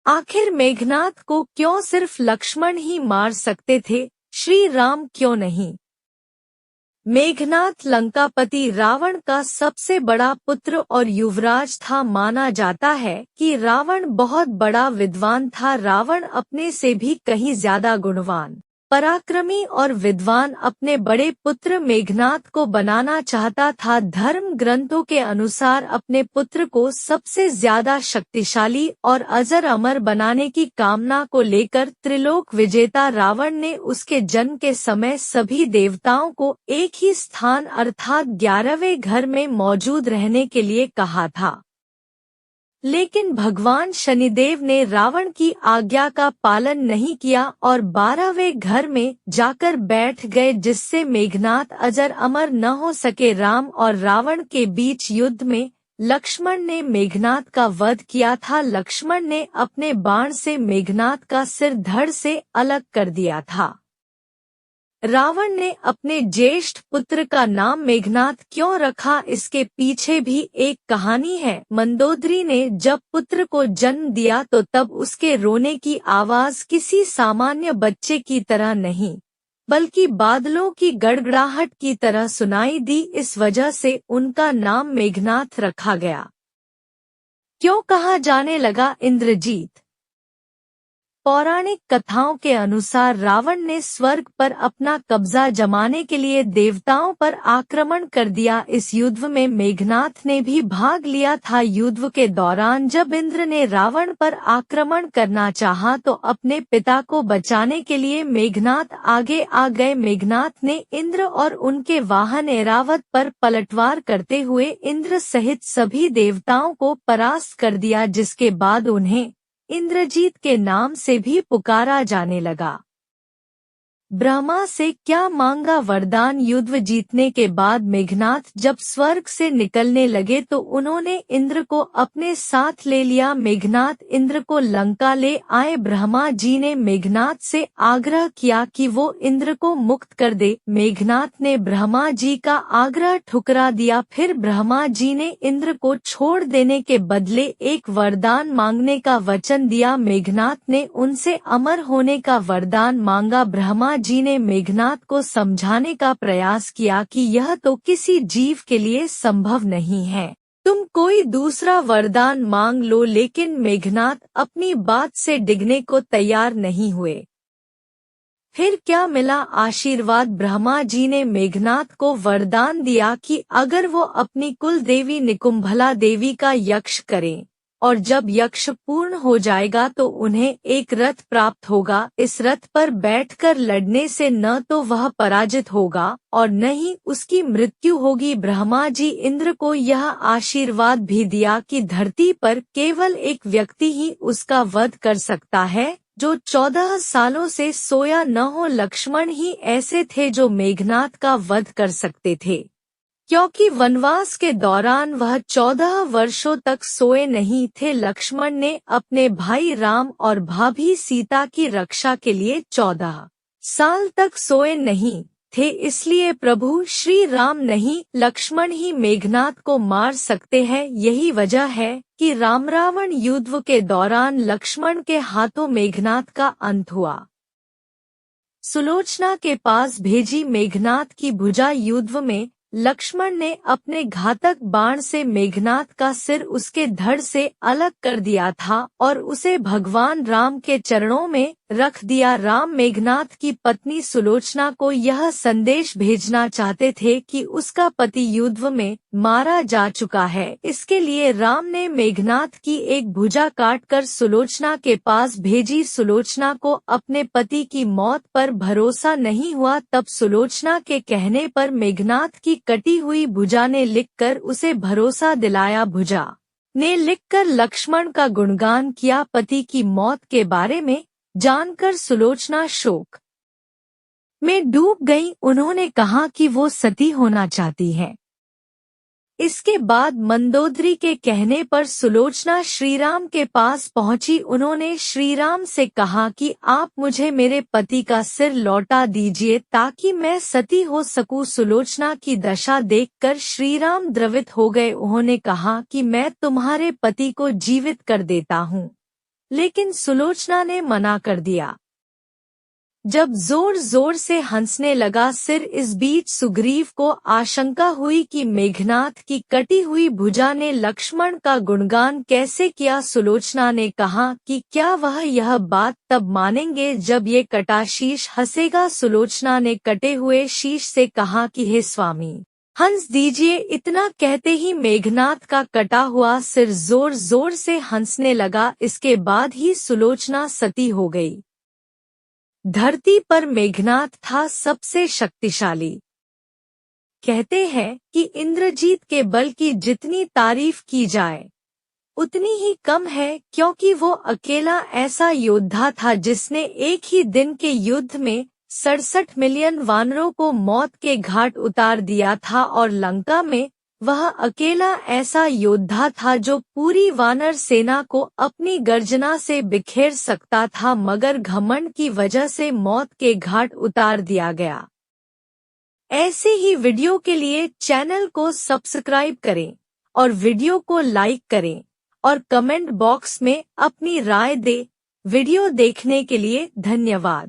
आखिर मेघनाद को क्यों सिर्फ लक्ष्मण ही मार सकते थे, श्री राम क्यों नहीं? मेघनाद लंकापति रावण का सबसे बड़ा पुत्र और युवराज था। माना जाता है कि रावण बहुत बड़ा विद्वान था। रावण अपने से भी कहीं ज्यादा गुणवान, पराक्रमी और विद्वान अपने बड़े पुत्र मेघनाद को बनाना चाहता था। धर्म ग्रंथों के अनुसार अपने पुत्र को सबसे ज्यादा शक्तिशाली और अजर अमर बनाने की कामना को लेकर त्रिलोक विजेता रावण ने उसके जन्म के समय सभी देवताओं को एक ही स्थान अर्थात 11वें घर में मौजूद रहने के लिए कहा था। लेकिन भगवान शनिदेव ने रावण की आज्ञा का पालन नहीं किया और 12वें घर में जाकर बैठ गए, जिससे मेघनाद अजर अमर न हो सके। राम और रावण के बीच युद्ध में लक्ष्मण ने मेघनाद का वध किया था। लक्ष्मण ने अपने बाण से मेघनाद का सिर धड़ से अलग कर दिया था। रावण ने अपने ज्येष्ठ पुत्र का नाम मेघनाद क्यों रखा, इसके पीछे भी एक कहानी है। मंदोदरी ने जब पुत्र को जन्म दिया तो तब उसके रोने की आवाज किसी सामान्य बच्चे की तरह नहीं, बल्कि बादलों की गड़गड़ाहट की तरह सुनाई दी। इस वजह से उनका नाम मेघनाद रखा गया। क्यों कहा जाने लगा इंद्रजीत? पौराणिक कथाओं के अनुसार रावण ने स्वर्ग पर अपना कब्जा जमाने के लिए देवताओं पर आक्रमण कर दिया। इस युद्ध में मेघनाद ने भी भाग लिया था। युद्ध के दौरान जब इंद्र ने रावण पर आक्रमण करना चाहा तो अपने पिता को बचाने के लिए मेघनाद आगे आ गए। मेघनाद ने इंद्र और उनके वाहन ऐरावत पर पलटवार करते हुए इंद्र सहित सभी देवताओं को परास्त कर दिया, जिसके बाद उन्हें इंद्रजीत के नाम से भी पुकारा जाने लगा। ब्रह्मा से क्या मांगा वरदान? युद्ध जीतने के बाद मेघनाद जब स्वर्ग से निकलने लगे तो उन्होंने इंद्र को अपने साथ ले लिया। मेघनाद इंद्र को लंका ले आए। ब्रह्मा जी ने मेघनाद से आग्रह किया कि वो इंद्र को मुक्त कर दे। मेघनाद ने ब्रह्मा जी का आग्रह ठुकरा दिया। फिर ब्रह्मा जी ने इंद्र को छोड़ देने के बदले एक वरदान मांगने का वचन दिया। मेघनाद ने उनसे अमर होने का वरदान मांगा। ब्रह्मा जी ने मेघनाद को समझाने का प्रयास किया कि यह तो किसी जीव के लिए संभव नहीं है, तुम कोई दूसरा वरदान मांग लो। लेकिन मेघनाद अपनी बात से डिगने को तैयार नहीं हुए। फिर क्या मिला? आशीर्वाद। ब्रह्मा जी ने मेघनाद को वरदान दिया कि अगर वो अपनी कुल देवी निकुंभला देवी का यक्ष करें और जब यक्ष पूर्ण हो जाएगा तो उन्हें एक रथ प्राप्त होगा। इस रथ पर बैठकर लड़ने से न तो वह पराजित होगा और न ही उसकी मृत्यु होगी। ब्रह्मा जी इंद्र को यह आशीर्वाद भी दिया कि धरती पर केवल एक व्यक्ति ही उसका वध कर सकता है जो 14 सालों से सोया न हो। लक्ष्मण ही ऐसे थे जो मेघनाद का वध कर सकते थे, क्योंकि वनवास के दौरान वह 14 वर्षों तक सोए नहीं थे। लक्ष्मण ने अपने भाई राम और भाभी सीता की रक्षा के लिए 14 साल तक सोए नहीं थे, इसलिए प्रभु श्री राम नहीं लक्ष्मण ही मेघनाद को मार सकते हैं। यही वजह है कि राम रावण युद्ध के दौरान लक्ष्मण के हाथों मेघनाद का अंत हुआ। सुलोचना के पास भेजी मेघनाद की भुजा। युद्ध में लक्ष्मण ने अपने घातक बाण से मेघनाद का सिर उसके धड़ से अलग कर दिया था और उसे भगवान राम के चरणों में रख दिया। राम मेघनाद की पत्नी सुलोचना को यह संदेश भेजना चाहते थे कि उसका पति युद्ध में मारा जा चुका है। इसके लिए राम ने मेघनाद की एक भुजा काटकर सुलोचना के पास भेजी। सुलोचना को अपने पति की मौत पर भरोसा नहीं हुआ, तब सुलोचना के कहने पर मेघनाद की कटी हुई भुजा ने लिखकर उसे भरोसा दिलाया। भुजा ने लिखकर लक्ष्मण का गुणगान किया। पति की मौत के बारे में जानकर सुलोचना शोक में डूब गई। उन्होंने कहा कि वो सती होना चाहती है। इसके बाद मंदोदरी के कहने पर सुलोचना श्रीराम के पास पहुंची। उन्होंने श्रीराम से कहा कि आप मुझे मेरे पति का सिर लौटा दीजिए ताकि मैं सती हो सकूं। सुलोचना की दशा देखकर श्रीराम द्रवित हो गए। उन्होंने कहा कि मैं तुम्हारे पति को जीवित कर देता हूं, लेकिन सुलोचना ने मना कर दिया। जब जोर जोर से हंसने लगा सिर, इस बीच सुग्रीव को आशंका हुई कि मेघनाथ की कटी हुई भुजा ने लक्ष्मण का गुणगान कैसे किया। सुलोचना ने कहा कि क्या वह यह बात तब मानेंगे जब ये कटा शीश हंसेगा। सुलोचना ने कटे हुए शीश से कहा कि हे स्वामी, हंस दीजिए। इतना कहते ही मेघनाथ का कटा हुआ सिर जोर जोर से हंसने लगा। इसके बाद ही सुलोचना सती हो गई। धरती पर मेघनाथ था सबसे शक्तिशाली। कहते हैं कि इंद्रजीत के बल की जितनी तारीफ की जाए उतनी ही कम है, क्योंकि वो अकेला ऐसा योद्धा था जिसने एक ही दिन के युद्ध में 67 मिलियन वानरों को मौत के घाट उतार दिया था। और लंका में वह अकेला ऐसा योद्धा था जो पूरी वानर सेना को अपनी गर्जना से बिखेर सकता था, मगर घमंड की वजह से मौत के घाट उतार दिया गया। ऐसे ही वीडियो के लिए चैनल को सब्सक्राइब करें और वीडियो को लाइक करें और कमेंट बॉक्स में अपनी राय दें। वीडियो देखने के लिए धन्यवाद।